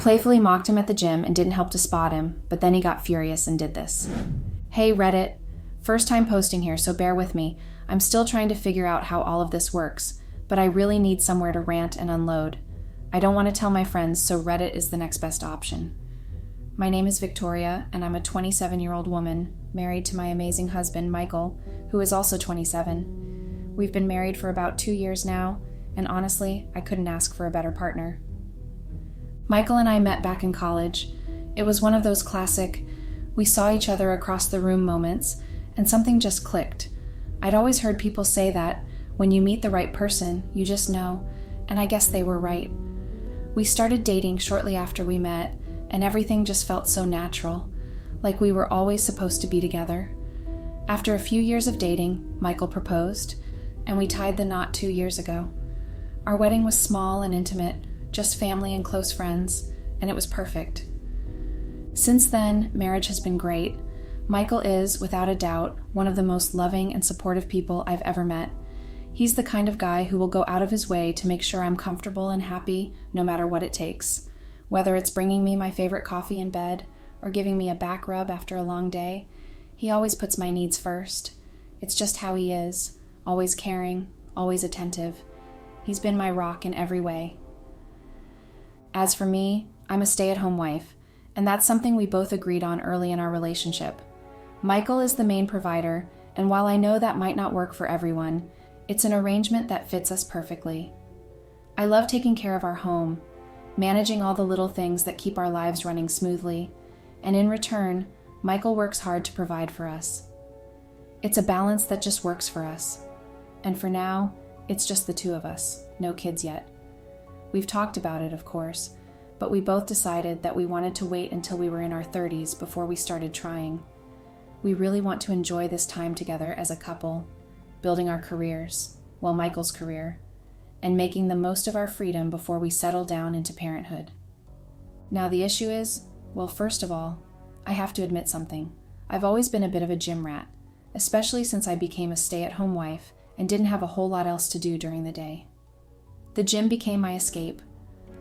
playfully mocked him at the gym and didn't help to spot him, but then he got furious and did this. Hey Reddit, first time posting here, so bear with me. I'm still trying to figure out how all of this works, but I really need somewhere to rant and unload. I don't want to tell my friends, so Reddit is the next best option. My name is Victoria, and I'm a 27-year-old woman, married to my amazing husband, Michael, who is also 27. We've been married for about 2 years now, and honestly, I couldn't ask for a better partner. Michael and I met back in college. It was one of those classic, we saw each other across the room moments, and something just clicked. I'd always heard people say that when you meet the right person, you just know, and I guess they were right. We started dating shortly after we met, and everything just felt so natural, like we were always supposed to be together. After a few years of dating, Michael proposed, and we tied the knot 2 years ago. Our wedding was small and intimate, just family and close friends, and it was perfect. Since then, marriage has been great. Michael is, without a doubt, one of the most loving and supportive people I've ever met. He's the kind of guy who will go out of his way to make sure I'm comfortable and happy no matter what it takes. Whether it's bringing me my favorite coffee in bed or giving me a back rub after a long day, he always puts my needs first. It's just how he is, always caring, always attentive. He's been my rock in every way. As for me, I'm a stay-at-home wife, and that's something we both agreed on early in our relationship. Michael is the main provider, and while I know that might not work for everyone, it's an arrangement that fits us perfectly. I love taking care of our home, managing all the little things that keep our lives running smoothly, and in return, Michael works hard to provide for us. It's a balance that just works for us, and for now, it's just the two of us, no kids yet. We've talked about it, of course, but we both decided that we wanted to wait until we were in our 30s before we started trying. We really want to enjoy this time together as a couple, building our careers, well, Michael's career, and making the most of our freedom before we settle down into parenthood. Now the issue is, well, first of all, I have to admit something. I've always been a bit of a gym rat, especially since I became a stay-at-home wife and didn't have a whole lot else to do during the day. The gym became my escape,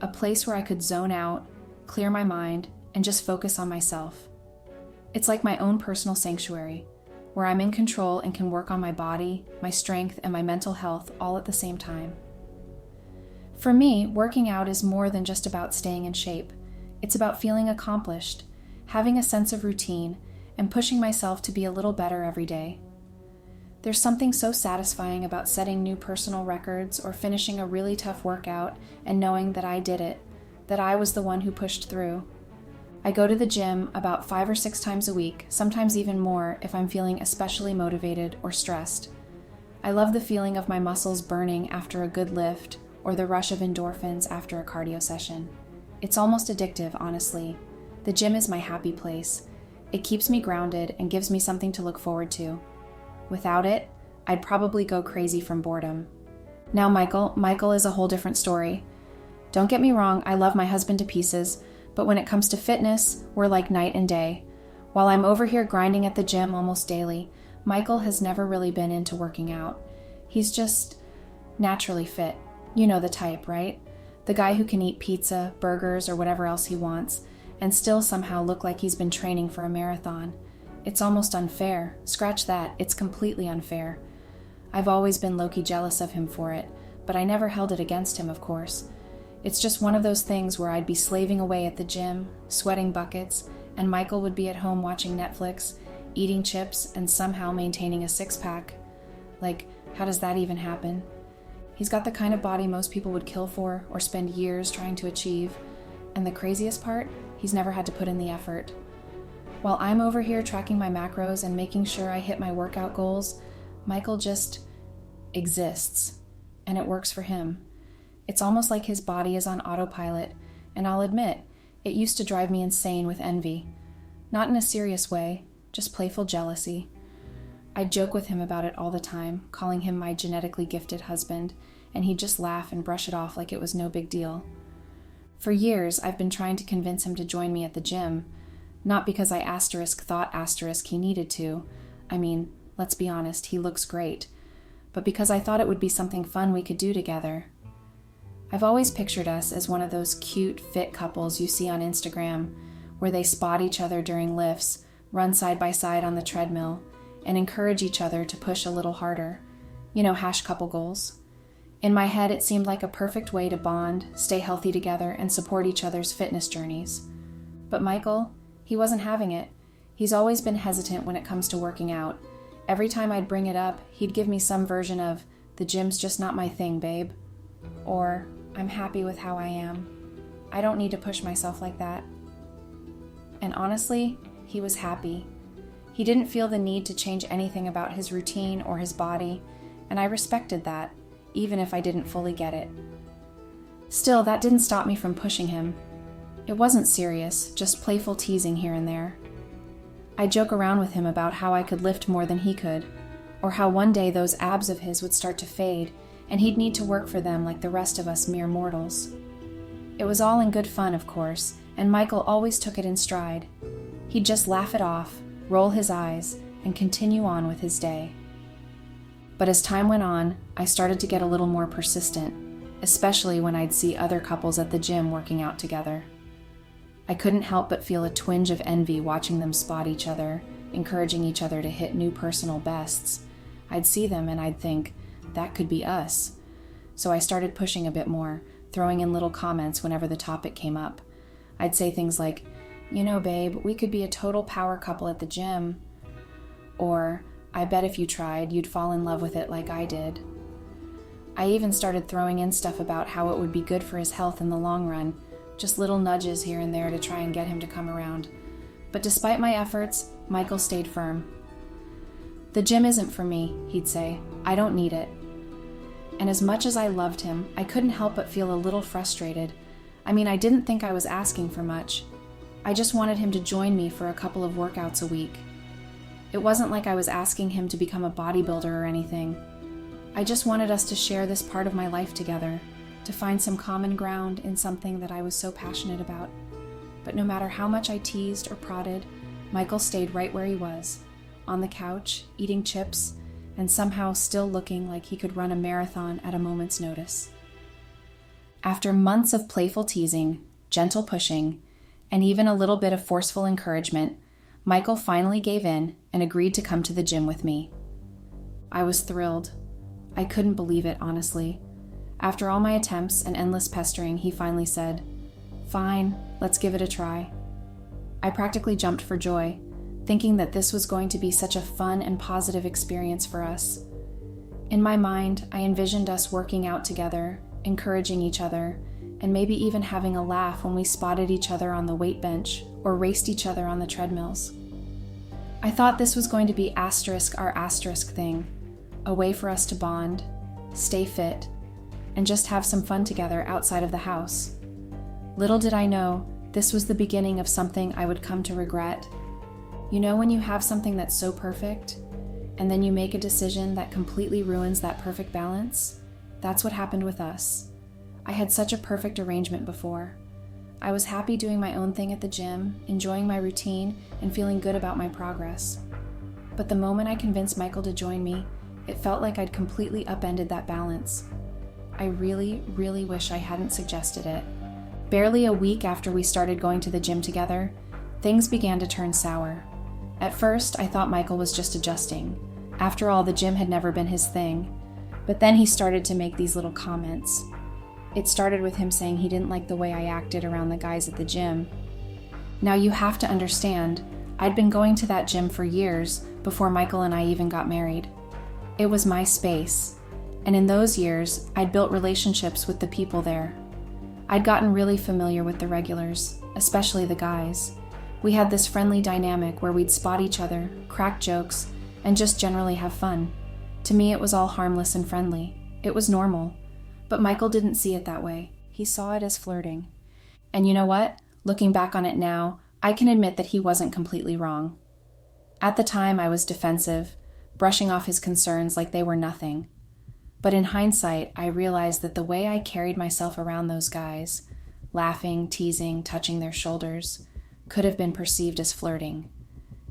a place where I could zone out, clear my mind, and just focus on myself. It's like my own personal sanctuary, where I'm in control and can work on my body, my strength, and my mental health all at the same time. For me, working out is more than just about staying in shape. It's about feeling accomplished, having a sense of routine, and pushing myself to be a little better every day. There's something so satisfying about setting new personal records or finishing a really tough workout and knowing that I did it, that I was the one who pushed through. I go to the gym about 5 or 6 times a week, sometimes even more if I'm feeling especially motivated or stressed. I love the feeling of my muscles burning after a good lift or the rush of endorphins after a cardio session. It's almost addictive, honestly. The gym is my happy place. It keeps me grounded and gives me something to look forward to. Without it, I'd probably go crazy from boredom. Now Michael is a whole different story. Don't get me wrong, I love my husband to pieces, but when it comes to fitness, we're like night and day. While I'm over here grinding at the gym almost daily, Michael has never really been into working out. He's just naturally fit. You know the type, right? The guy who can eat pizza, burgers, or whatever else he wants, and still somehow look like he's been training for a marathon. It's almost unfair. Scratch that, it's completely unfair. I've always been low-key jealous of him for it, but I never held it against him, of course. It's just one of those things where I'd be slaving away at the gym, sweating buckets, and Michael would be at home watching Netflix, eating chips, and somehow maintaining a six-pack. Like, how does that even happen? He's got the kind of body most people would kill for or spend years trying to achieve, and the craziest part, he's never had to put in the effort. While I'm over here tracking my macros and making sure I hit my workout goals, Michael just exists, and it works for him. It's almost like his body is on autopilot, and I'll admit, it used to drive me insane with envy. Not in a serious way, just playful jealousy. I'd joke with him about it all the time, calling him my genetically gifted husband, and he'd just laugh and brush it off like it was no big deal. For years, I've been trying to convince him to join me at the gym, not because I thought he needed to. I mean, let's be honest, he looks great. But because I thought it would be something fun we could do together. I've always pictured us as one of those cute, fit couples you see on Instagram, where they spot each other during lifts, run side by side on the treadmill, and encourage each other to push a little harder. Couple goals. In my head, it seemed like a perfect way to bond, stay healthy together, and support each other's fitness journeys. But Michael, he wasn't having it. He's always been hesitant when it comes to working out. Every time I'd bring it up, he'd give me some version of, "The gym's just not my thing, babe." Or, "I'm happy with how I am. I don't need to push myself like that." And honestly, he was happy. He didn't feel the need to change anything about his routine or his body, and I respected that, even if I didn't fully get it. Still, that didn't stop me from pushing him. It wasn't serious, just playful teasing here and there. I'd joke around with him about how I could lift more than he could, or how one day those abs of his would start to fade, and he'd need to work for them like the rest of us mere mortals. It was all in good fun, of course, and Michael always took it in stride. He'd just laugh it off, roll his eyes, and continue on with his day. But as time went on, I started to get a little more persistent, especially when I'd see other couples at the gym working out together. I couldn't help but feel a twinge of envy watching them spot each other, encouraging each other to hit new personal bests. I'd see them and I'd think, that could be us. So I started pushing a bit more, throwing in little comments whenever the topic came up. I'd say things like, "Babe, we could be a total power couple at the gym." Or, "I bet if you tried, you'd fall in love with it like I did." I even started throwing in stuff about how it would be good for his health in the long run, just little nudges here and there to try and get him to come around. But despite my efforts, Michael stayed firm. "The gym isn't for me," he'd say. "I don't need it." And as much as I loved him, I couldn't help but feel a little frustrated. I didn't think I was asking for much. I just wanted him to join me for a couple of workouts a week. It wasn't like I was asking him to become a bodybuilder or anything. I just wanted us to share this part of my life together, to find some common ground in something that I was so passionate about. But no matter how much I teased or prodded, Michael stayed right where he was, on the couch, eating chips, and somehow still looking like he could run a marathon at a moment's notice. After months of playful teasing, gentle pushing, and even a little bit of forceful encouragement, Michael finally gave in and agreed to come to the gym with me. I was thrilled. I couldn't believe it, honestly. After all my attempts and endless pestering, he finally said, "Fine, let's give it a try." I practically jumped for joy, thinking that this was going to be such a fun and positive experience for us. In my mind, I envisioned us working out together, encouraging each other, and maybe even having a laugh when we spotted each other on the weight bench or raced each other on the treadmills. I thought this was going to be our asterisk thing, a way for us to bond, stay fit, and just have some fun together outside of the house. Little did I know, this was the beginning of something I would come to regret. When you have something that's so perfect, and then you make a decision that completely ruins that perfect balance? That's what happened with us. I had such a perfect arrangement before. I was happy doing my own thing at the gym, enjoying my routine, and feeling good about my progress. But the moment I convinced Michael to join me, it felt like I'd completely upended that balance. I really, really wish I hadn't suggested it. Barely a week after we started going to the gym together, things began to turn sour. At first, I thought Michael was just adjusting. After all, the gym had never been his thing. But then he started to make these little comments. It started with him saying he didn't like the way I acted around the guys at the gym. Now you have to understand, I'd been going to that gym for years before Michael and I even got married. It was my space, and in those years, I'd built relationships with the people there. I'd gotten really familiar with the regulars, especially the guys. We had this friendly dynamic where we'd spot each other, crack jokes, and just generally have fun. To me, it was all harmless and friendly. It was normal. But Michael didn't see it that way. He saw it as flirting. And you know what? Looking back on it now, I can admit that he wasn't completely wrong. At the time, I was defensive, brushing off his concerns like they were nothing. But in hindsight, I realized that the way I carried myself around those guys, laughing, teasing, touching their shoulders, could have been perceived as flirting.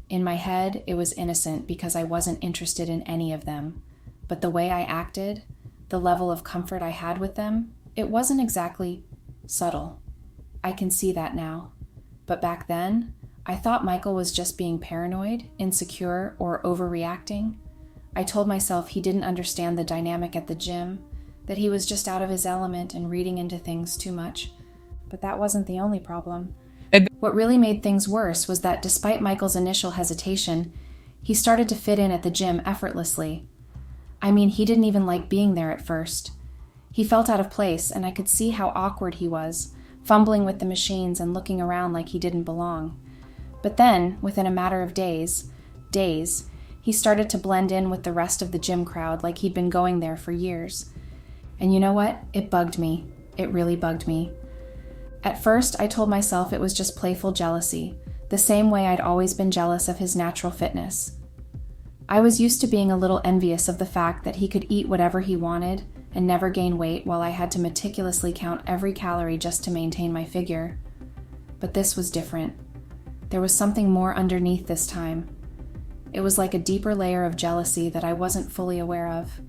In my head, it was innocent because I wasn't interested in any of them. But the way I acted, the level of comfort I had with them, It wasn't exactly subtle. I can see that now. But back then, I thought Michael was just being paranoid, insecure, or overreacting. I told myself he didn't understand the dynamic at the gym, that he was just out of his element and reading into things too much. But that wasn't the only problem. What really made things worse was that despite Michael's initial hesitation, he started to fit in at the gym effortlessly. I mean, he didn't even like being there at first. He felt out of place, and I could see how awkward he was, fumbling with the machines and looking around like he didn't belong. But then, within a matter of days, he started to blend in with the rest of the gym crowd like he'd been going there for years. And you know what? It bugged me. It really bugged me. At first, I told myself it was just playful jealousy, the same way I'd always been jealous of his natural fitness. I was used to being a little envious of the fact that he could eat whatever he wanted and never gain weight while I had to meticulously count every calorie just to maintain my figure. But this was different. There was something more underneath this time. It was like a deeper layer of jealousy that I wasn't fully aware of.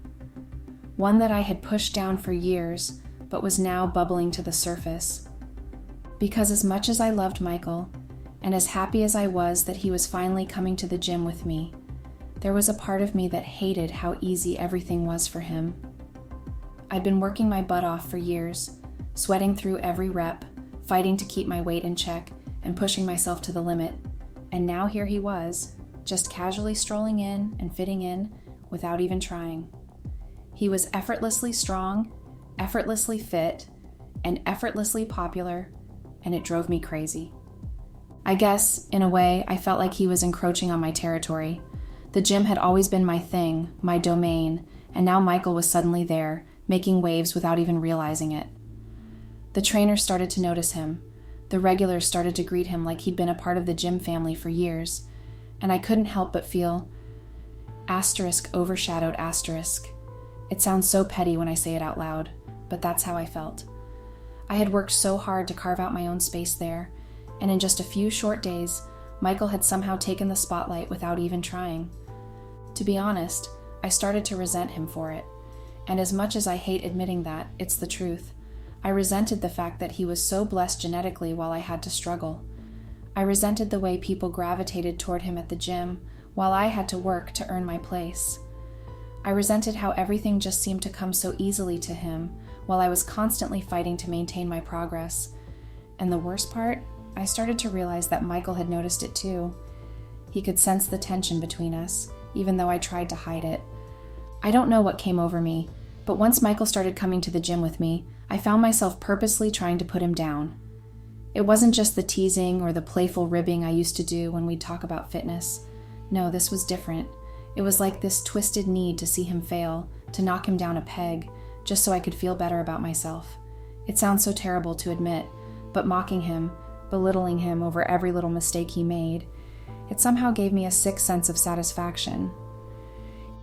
One that I had pushed down for years, but was now bubbling to the surface. Because as much as I loved Michael, and as happy as I was that he was finally coming to the gym with me, there was a part of me that hated how easy everything was for him. I'd been working my butt off for years, sweating through every rep, fighting to keep my weight in check, and pushing myself to the limit. And now here he was, just casually strolling in and fitting in without even trying. He was effortlessly strong, effortlessly fit, and effortlessly popular, and it drove me crazy. I guess, in a way, I felt like he was encroaching on my territory. The gym had always been my thing, my domain, and now Michael was suddenly there, making waves without even realizing it. The trainers started to notice him. The regulars started to greet him like he'd been a part of the gym family for years, and I couldn't help but feel asterisk overshadowed asterisk. It sounds so petty when I say it out loud, but that's how I felt. I had worked so hard to carve out my own space there, and in just a few short days, Michael had somehow taken the spotlight without even trying. To be honest, I started to resent him for it, and as much as I hate admitting that, it's the truth. I resented the fact that he was so blessed genetically while I had to struggle. I resented the way people gravitated toward him at the gym while I had to work to earn my place. I resented how everything just seemed to come so easily to him while I was constantly fighting to maintain my progress. And the worst part, I started to realize that Michael had noticed it too. He could sense the tension between us, even though I tried to hide it. I don't know what came over me, but once Michael started coming to the gym with me, I found myself purposely trying to put him down. It wasn't just the teasing or the playful ribbing I used to do when we'd talk about fitness. No, this was different. It was like this twisted need to see him fail, to knock him down a peg, just so I could feel better about myself. It sounds so terrible to admit, but mocking him, belittling him over every little mistake he made, it somehow gave me a sick sense of satisfaction.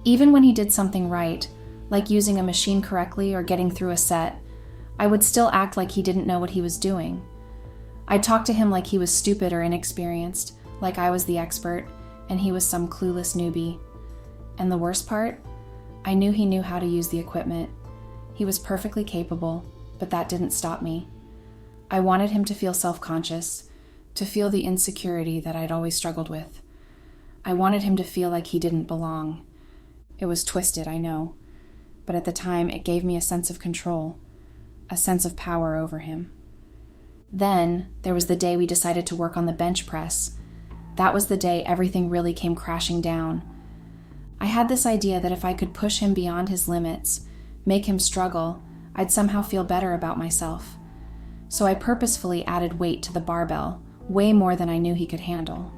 Even when he did something right, like using a machine correctly or getting through a set, I would still act like he didn't know what he was doing. I'd talk to him like he was stupid or inexperienced, like I was the expert, and he was some clueless newbie. And the worst part? I knew he knew how to use the equipment. He was perfectly capable, but that didn't stop me. I wanted him to feel self-conscious, to feel the insecurity that I'd always struggled with. I wanted him to feel like he didn't belong. It was twisted, I know, but at the time it gave me a sense of control, a sense of power over him. Then there was the day we decided to work on the bench press. That was the day everything really came crashing down. I had this idea that if I could push him beyond his limits, make him struggle, I'd somehow feel better about myself. So I purposefully added weight to the barbell, way more than I knew he could handle.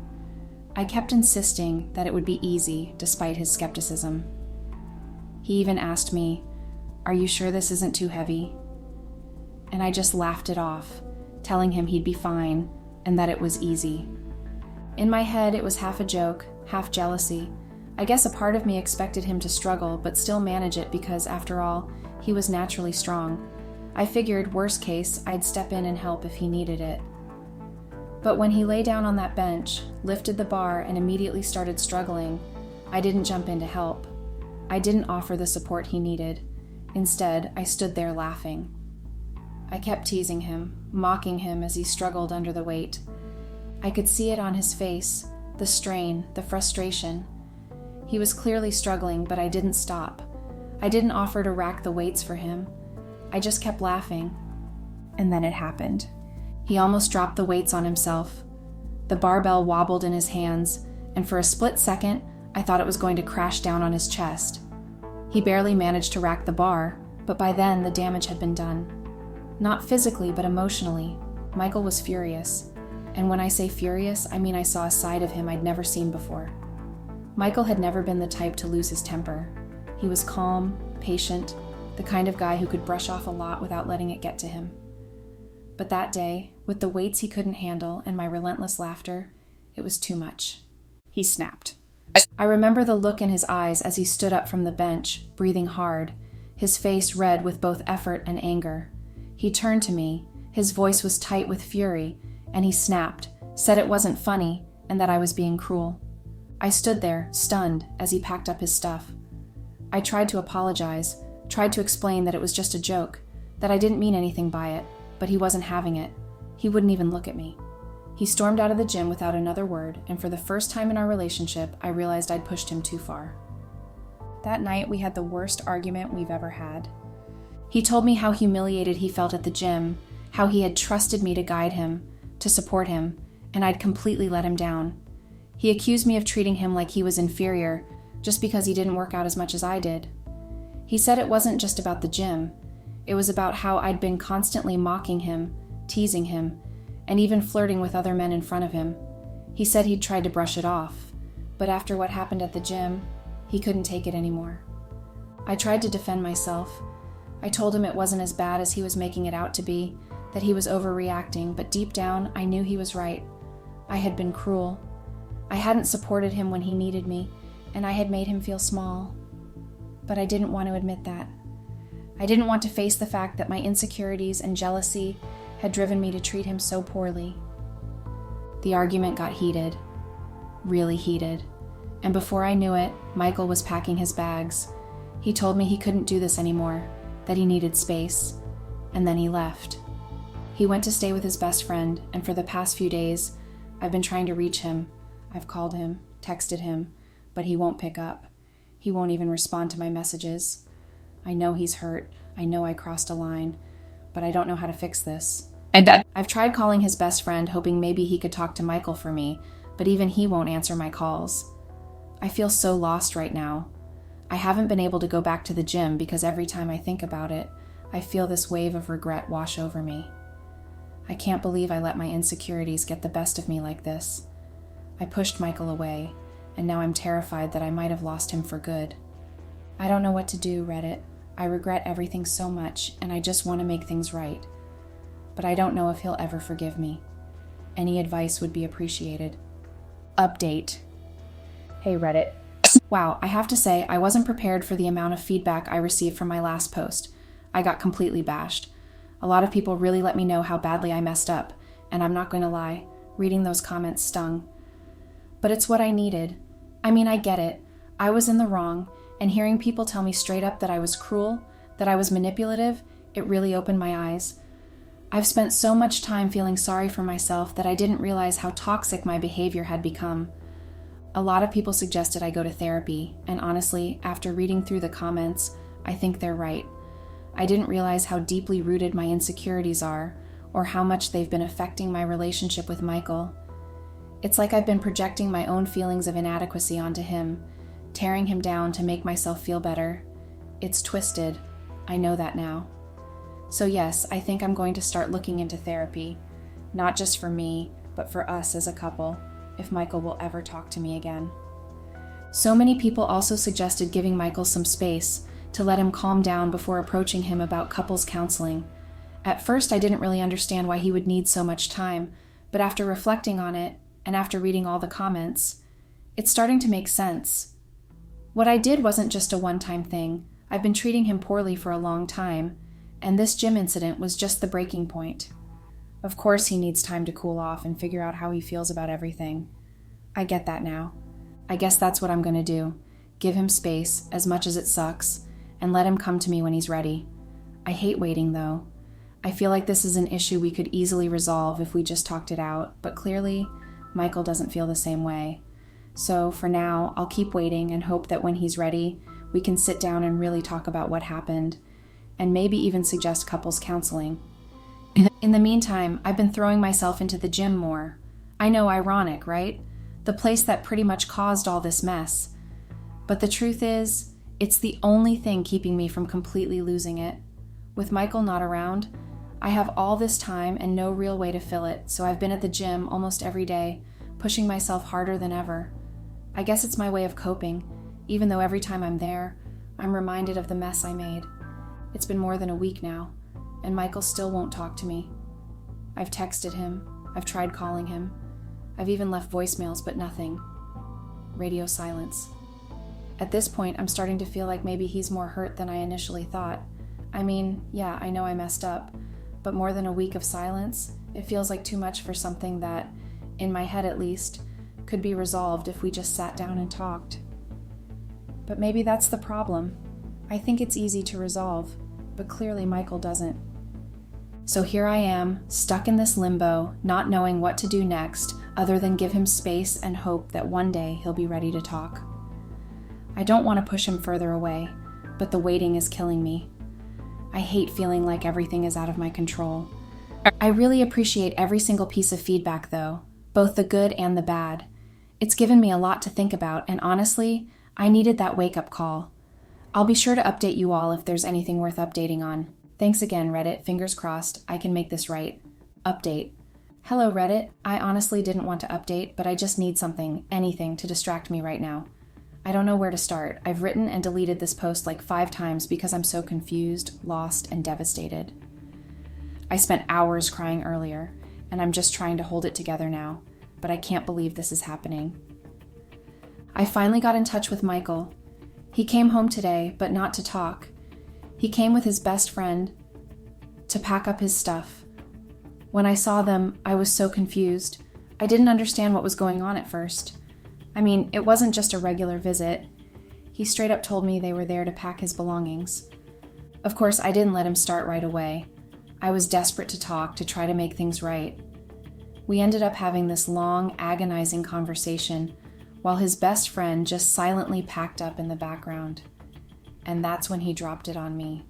I kept insisting that it would be easy, despite his skepticism. He even asked me, "Are you sure this isn't too heavy?" And I just laughed it off, telling him he'd be fine and that it was easy. In my head, it was half a joke, half jealousy. I guess a part of me expected him to struggle, but still manage it because, after all, he was naturally strong. I figured, worst case, I'd step in and help if he needed it. But when he lay down on that bench, lifted the bar, and immediately started struggling, I didn't jump in to help. I didn't offer the support he needed. Instead, I stood there laughing. I kept teasing him, mocking him as he struggled under the weight. I could see it on his face, the strain, the frustration. He was clearly struggling, but I didn't stop. I didn't offer to rack the weights for him. I just kept laughing. And then it happened. He almost dropped the weights on himself. The barbell wobbled in his hands, and for a split second, I thought it was going to crash down on his chest. He barely managed to rack the bar, but by then the damage had been done. Not physically, but emotionally. Michael was furious. And when I say furious, I mean I saw a side of him I'd never seen before. Michael had never been the type to lose his temper. He was calm, patient, the kind of guy who could brush off a lot without letting it get to him. But that day, with the weights he couldn't handle and my relentless laughter, it was too much. He snapped. I remember the look in his eyes as he stood up from the bench, breathing hard, his face red with both effort and anger. He turned to me, his voice was tight with fury, and he snapped, said it wasn't funny, and that I was being cruel. I stood there, stunned, as he packed up his stuff. I tried to apologize, tried to explain that it was just a joke, that I didn't mean anything by it, but he wasn't having it. He wouldn't even look at me. He stormed out of the gym without another word, and for the first time in our relationship, I realized I'd pushed him too far. That night, we had the worst argument we've ever had. He told me how humiliated he felt at the gym, how he had trusted me to guide him, to support him, and I'd completely let him down. He accused me of treating him like he was inferior, just because he didn't work out as much as I did. He said it wasn't just about the gym. It was about how I'd been constantly mocking him, teasing him, and even flirting with other men in front of him. He said he'd tried to brush it off, but after what happened at the gym, he couldn't take it anymore. I tried to defend myself. I told him it wasn't as bad as he was making it out to be, that he was overreacting, but deep down, I knew he was right. I had been cruel. I hadn't supported him when he needed me, and I had made him feel small. But I didn't want to admit that. I didn't want to face the fact that my insecurities and jealousy had driven me to treat him so poorly. The argument got heated, really heated, and before I knew it, Michael was packing his bags. He told me he couldn't do this anymore, that he needed space, and then he left. He went to stay with his best friend, and for the past few days, I've been trying to reach him. I've called him, texted him, but he won't pick up. He won't even respond to my messages. I know he's hurt. I know I crossed a line, but I don't know how to fix this. I've tried calling his best friend, hoping maybe he could talk to Michael for me, but even he won't answer my calls. I feel so lost right now. I haven't been able to go back to the gym because every time I think about it, I feel this wave of regret wash over me. I can't believe I let my insecurities get the best of me like this. I pushed Michael away, and now I'm terrified that I might have lost him for good. I don't know what to do, Reddit. I regret everything so much, and I just want to make things right. But I don't know if he'll ever forgive me. Any advice would be appreciated. Update. Hey, Reddit. Wow, I have to say, I wasn't prepared for the amount of feedback I received from my last post. I got completely bashed. A lot of people really let me know how badly I messed up, and I'm not going to lie, reading those comments stung. But it's what I needed. I mean, I get it. I was in the wrong, and hearing people tell me straight up that I was cruel, that I was manipulative, it really opened my eyes. I've spent so much time feeling sorry for myself that I didn't realize how toxic my behavior had become. A lot of people suggested I go to therapy, and honestly, after reading through the comments, I think they're right. I didn't realize how deeply rooted my insecurities are, or how much they've been affecting my relationship with Michael. It's like I've been projecting my own feelings of inadequacy onto him, tearing him down to make myself feel better. It's twisted. I know that now. So yes, I think I'm going to start looking into therapy, not just for me, but for us as a couple, if Michael will ever talk to me again. So many people also suggested giving Michael some space to let him calm down before approaching him about couples counseling. At first, I didn't really understand why he would need so much time, but after reflecting on it, and after reading all the comments, it's starting to make sense. What I did wasn't just a one-time thing. I've been treating him poorly for a long time, and this gym incident was just the breaking point. Of course he needs time to cool off and figure out how he feels about everything. I get that now. I guess that's what I'm going to do. Give him space, as much as it sucks, and let him come to me when he's ready. I hate waiting, though. I feel like this is an issue we could easily resolve if we just talked it out, but clearly, Michael doesn't feel the same way. So for now, I'll keep waiting and hope that when he's ready, we can sit down and really talk about what happened, and maybe even suggest couples counseling. In the meantime, I've been throwing myself into the gym more. I know, ironic, right? The place that pretty much caused all this mess. But the truth is, it's the only thing keeping me from completely losing it. With Michael not around, I have all this time and no real way to fill it, so I've been at the gym almost every day, pushing myself harder than ever. I guess it's my way of coping, even though every time I'm there, I'm reminded of the mess I made. It's been more than a week now, and Michael still won't talk to me. I've texted him, I've tried calling him, I've even left voicemails, but nothing. Radio silence. At this point, I'm starting to feel like maybe he's more hurt than I initially thought. I mean, yeah, I know I messed up, but more than a week of silence, it feels like too much for something that, in my head at least, could be resolved if we just sat down and talked. But maybe that's the problem. I think it's easy to resolve, but clearly Michael doesn't. So here I am, stuck in this limbo, not knowing what to do next, other than give him space and hope that one day he'll be ready to talk. I don't want to push him further away, but the waiting is killing me. I hate feeling like everything is out of my control. I really appreciate every single piece of feedback, though, both the good and the bad. It's given me a lot to think about, and honestly, I needed that wake-up call. I'll be sure to update you all if there's anything worth updating on. Thanks again, Reddit. Fingers crossed, I can make this right. Update. Hello, Reddit. I honestly didn't want to update, but I just need something, anything, to distract me right now. I don't know where to start. I've written and deleted this post like 5 times because I'm so confused, lost, and devastated. I spent hours crying earlier, and I'm just trying to hold it together now, but I can't believe this is happening. I finally got in touch with Michael. He came home today, but not to talk. He came with his best friend to pack up his stuff. When I saw them, I was so confused. I didn't understand what was going on at first. I mean, it wasn't just a regular visit. He straight up told me they were there to pack his belongings. Of course, I didn't let him start right away. I was desperate to talk, to try to make things right. We ended up having this long, agonizing conversation while his best friend just silently packed up in the background. And that's when he dropped it on me.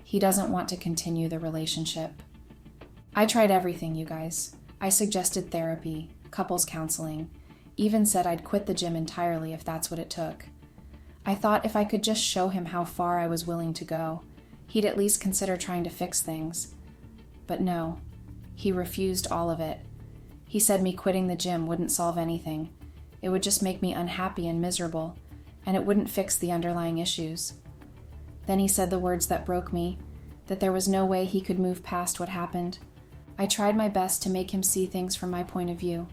He doesn't want to continue the relationship. I tried everything, you guys. I suggested therapy, couples counseling, even said I'd quit the gym entirely if that's what it took. I thought if I could just show him how far I was willing to go, he'd at least consider trying to fix things. But no, he refused all of it. He said me quitting the gym wouldn't solve anything. It would just make me unhappy and miserable, and it wouldn't fix the underlying issues. Then he said the words that broke me, that there was no way he could move past what happened. I tried my best to make him see things from my point of view.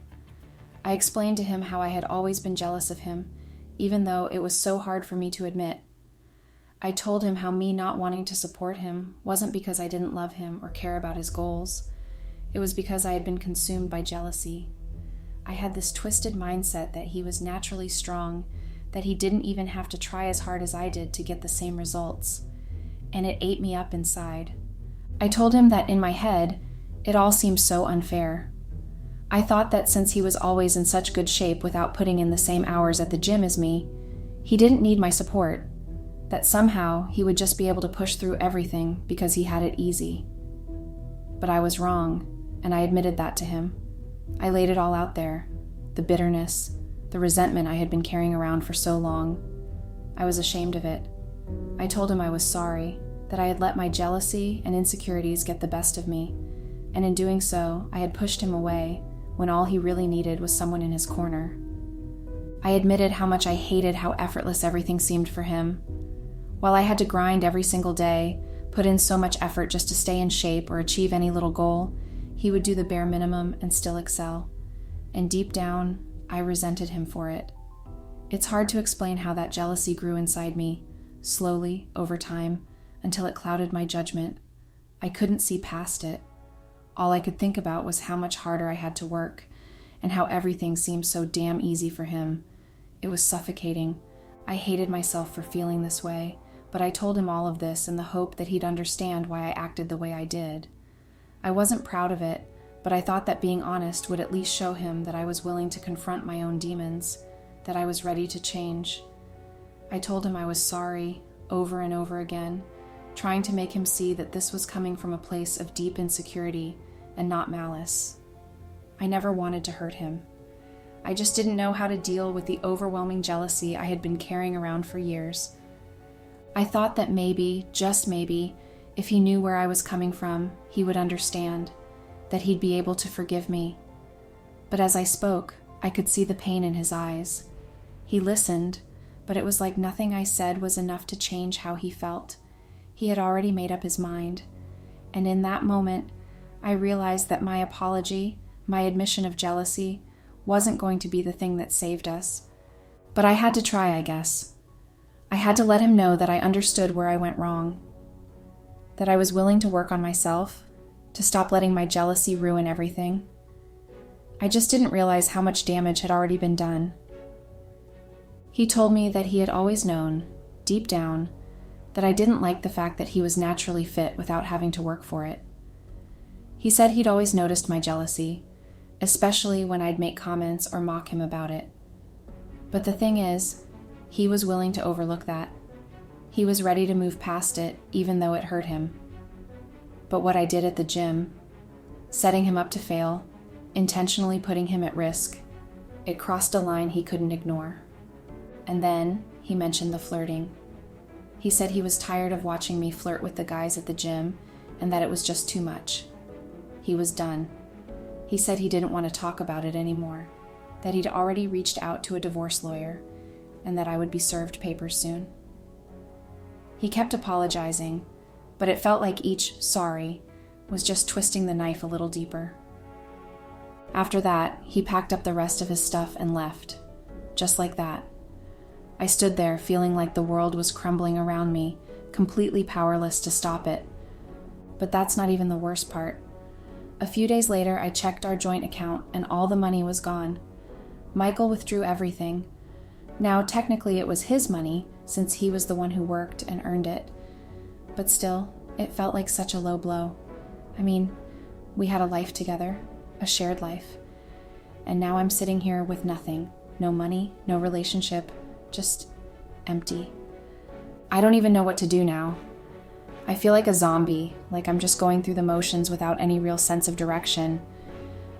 I explained to him how I had always been jealous of him, even though it was so hard for me to admit. I told him how me not wanting to support him wasn't because I didn't love him or care about his goals. It was because I had been consumed by jealousy. I had this twisted mindset that he was naturally strong, that he didn't even have to try as hard as I did to get the same results, and it ate me up inside. I told him that in my head, it all seemed so unfair. I thought that since he was always in such good shape without putting in the same hours at the gym as me, he didn't need my support, that somehow he would just be able to push through everything because he had it easy. But I was wrong, and I admitted that to him. I laid it all out there, the bitterness, the resentment I had been carrying around for so long. I was ashamed of it. I told him I was sorry, that I had let my jealousy and insecurities get the best of me, and in doing so, I had pushed him away when all he really needed was someone in his corner. I admitted how much I hated how effortless everything seemed for him. While I had to grind every single day, put in so much effort just to stay in shape or achieve any little goal, he would do the bare minimum and still excel. And deep down, I resented him for it. It's hard to explain how that jealousy grew inside me, slowly, over time, until it clouded my judgment. I couldn't see past it. All I could think about was how much harder I had to work, and how everything seemed so damn easy for him. It was suffocating. I hated myself for feeling this way, but I told him all of this in the hope that he'd understand why I acted the way I did. I wasn't proud of it, but I thought that being honest would at least show him that I was willing to confront my own demons, that I was ready to change. I told him I was sorry, over and over again, trying to make him see that this was coming from a place of deep insecurity and not malice. I never wanted to hurt him. I just didn't know how to deal with the overwhelming jealousy I had been carrying around for years. I thought that maybe, just maybe, if he knew where I was coming from, he would understand, that he'd be able to forgive me. But as I spoke, I could see the pain in his eyes. He listened, but it was like nothing I said was enough to change how he felt. He had already made up his mind. And in that moment, I realized that my apology, my admission of jealousy, wasn't going to be the thing that saved us. But I had to try, I guess. I had to let him know that I understood where I went wrong, that I was willing to work on myself, to stop letting my jealousy ruin everything. I just didn't realize how much damage had already been done. He told me that he had always known, deep down, that I didn't like the fact that he was naturally fit without having to work for it. He said he'd always noticed my jealousy, especially when I'd make comments or mock him about it. But the thing is, he was willing to overlook that. He was ready to move past it, even though it hurt him. But what I did at the gym, setting him up to fail, intentionally putting him at risk, it crossed a line he couldn't ignore. And then he mentioned the flirting. He said he was tired of watching me flirt with the guys at the gym and that it was just too much. He was done. He said he didn't want to talk about it anymore, that he'd already reached out to a divorce lawyer, and that I would be served papers soon. He kept apologizing, but it felt like each sorry was just twisting the knife a little deeper. After that, he packed up the rest of his stuff and left, just like that. I stood there feeling like the world was crumbling around me, completely powerless to stop it. But that's not even the worst part. A few days later, I checked our joint account and all the money was gone. Michael withdrew everything. Now, technically it was his money, since he was the one who worked and earned it. But still, it felt like such a low blow. I mean, we had a life together, a shared life. And now I'm sitting here with nothing. No money, no relationship, just empty. I don't even know what to do now. I feel like a zombie, like I'm just going through the motions without any real sense of direction.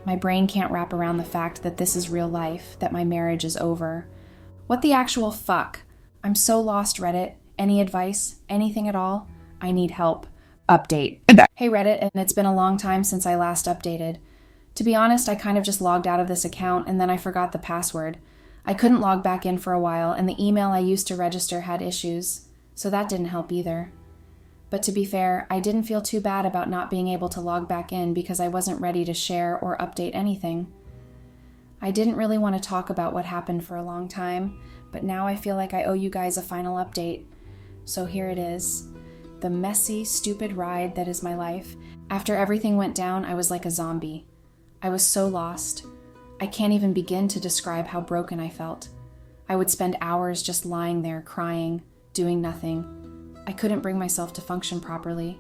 My brain can't wrap around the fact that this is real life, that my marriage is over. What the actual fuck? I'm so lost, Reddit. Any advice? Anything at all? I need help. Update. Hey Reddit, and it's been a long time since I last updated. To be honest, I kind of just logged out of this account and then I forgot the password. I couldn't log back in for a while, and the email I used to register had issues, so that didn't help either. But to be fair, I didn't feel too bad about not being able to log back in because I wasn't ready to share or update anything. I didn't really want to talk about what happened for a long time, but now I feel like I owe you guys a final update. So here it is. The messy, stupid ride that is my life. After everything went down, I was like a zombie. I was so lost. I can't even begin to describe how broken I felt. I would spend hours just lying there crying, doing nothing. I couldn't bring myself to function properly.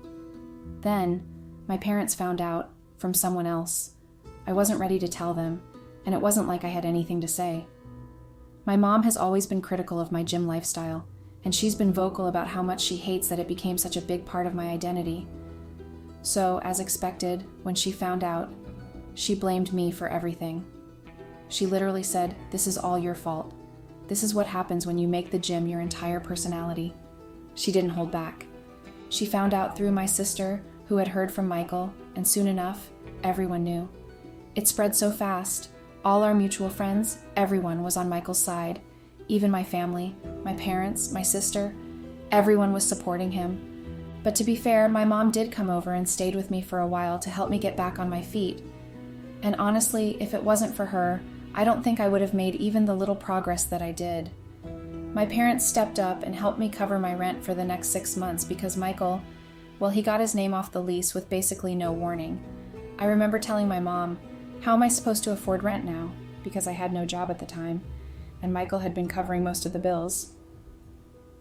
Then, my parents found out, from someone else. I wasn't ready to tell them, and it wasn't like I had anything to say. My mom has always been critical of my gym lifestyle, and she's been vocal about how much she hates that it became such a big part of my identity. So, as expected, when she found out, she blamed me for everything. She literally said, "This is all your fault. This is what happens when you make the gym your entire personality." She didn't hold back. She found out through my sister, who had heard from Michael, and soon enough, everyone knew. It spread so fast. All our mutual friends, everyone was on Michael's side. Even my family, my parents, my sister, everyone was supporting him. But to be fair, my mom did come over and stayed with me for a while to help me get back on my feet. And honestly, if it wasn't for her, I don't think I would have made even the little progress that I did. My parents stepped up and helped me cover my rent for the next 6 months because Michael, well, he got his name off the lease with basically no warning. I remember telling my mom, "How am I supposed to afford rent now?" because I had no job at the time, and Michael had been covering most of the bills.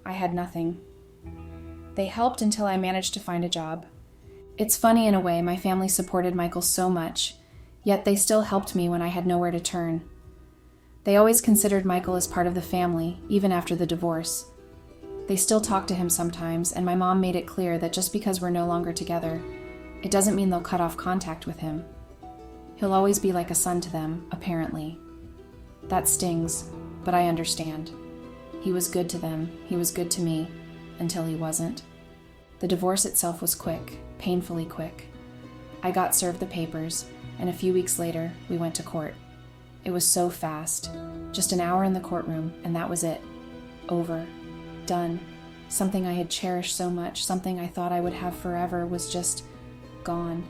I had nothing. They helped until I managed to find a job. It's funny in a way, my family supported Michael so much, yet they still helped me when I had nowhere to turn. They always considered Michael as part of the family, even after the divorce. They still talk to him sometimes, and my mom made it clear that just because we're no longer together, it doesn't mean they'll cut off contact with him. He'll always be like a son to them, apparently. That stings, but I understand. He was good to them, he was good to me, until he wasn't. The divorce itself was quick, painfully quick. I got served the papers, and a few weeks later, we went to court. It was so fast. Just an hour in the courtroom, and that was it. Over. Done. Something I had cherished so much, something I thought I would have forever, was just gone.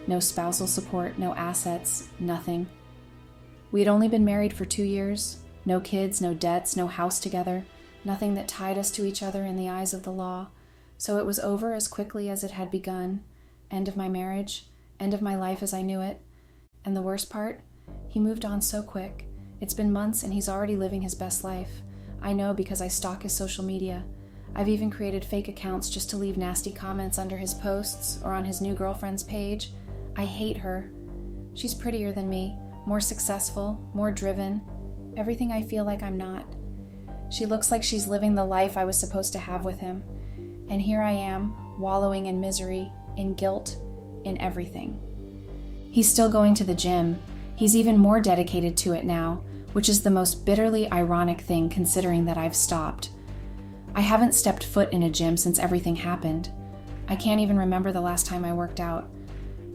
No spousal support, no assets, nothing. We had only been married for 2 years. No kids, no debts, no house together. Nothing that tied us to each other in the eyes of the law. So it was over as quickly as it had begun. End of my marriage. End of my life as I knew it. And the worst part? He moved on so quick. It's been months and he's already living his best life. I know because I stalk his social media. I've even created fake accounts just to leave nasty comments under his posts or on his new girlfriend's page. I hate her. She's prettier than me, more successful, more driven. Everything I feel like I'm not. She looks like she's living the life I was supposed to have with him. And here I am, wallowing in misery, in guilt, in everything. He's still going to the gym. He's even more dedicated to it now, which is the most bitterly ironic thing considering that I've stopped. I haven't stepped foot in a gym since everything happened. I can't even remember the last time I worked out.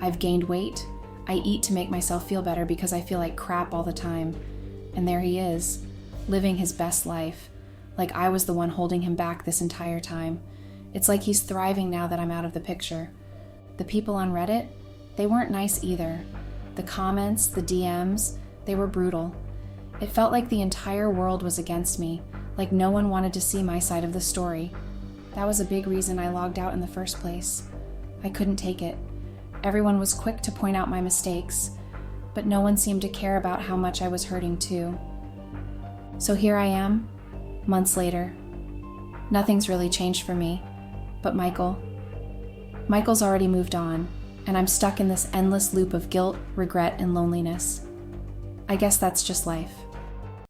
I've gained weight. I eat to make myself feel better because I feel like crap all the time. And there he is, living his best life, like I was the one holding him back this entire time. It's like he's thriving now that I'm out of the picture. The people on Reddit, they weren't nice either. The comments, the DMs, they were brutal. It felt like the entire world was against me, like no one wanted to see my side of the story. That was a big reason I logged out in the first place. I couldn't take it. Everyone was quick to point out my mistakes, but no one seemed to care about how much I was hurting too. So here I am, months later. Nothing's really changed for me, but Michael's already moved on, and I'm stuck in this endless loop of guilt, regret, and loneliness. I guess that's just life.